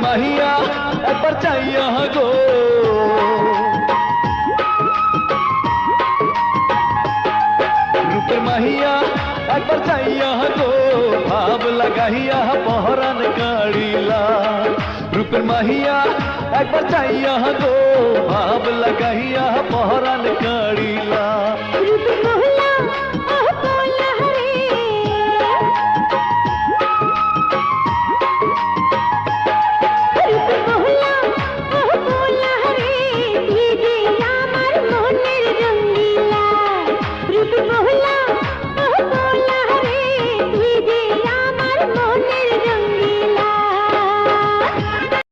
মাহিয়া একবার চাইয়া গো রূপের মাহিয়া একবার চাইয়া গো ভাব লাগাইয়া পহরান কাড়িলা রূপের মাহিয়া একবার চাইয়া গো ভাব লাগাইয়া পহরান কাড়িলা রূপের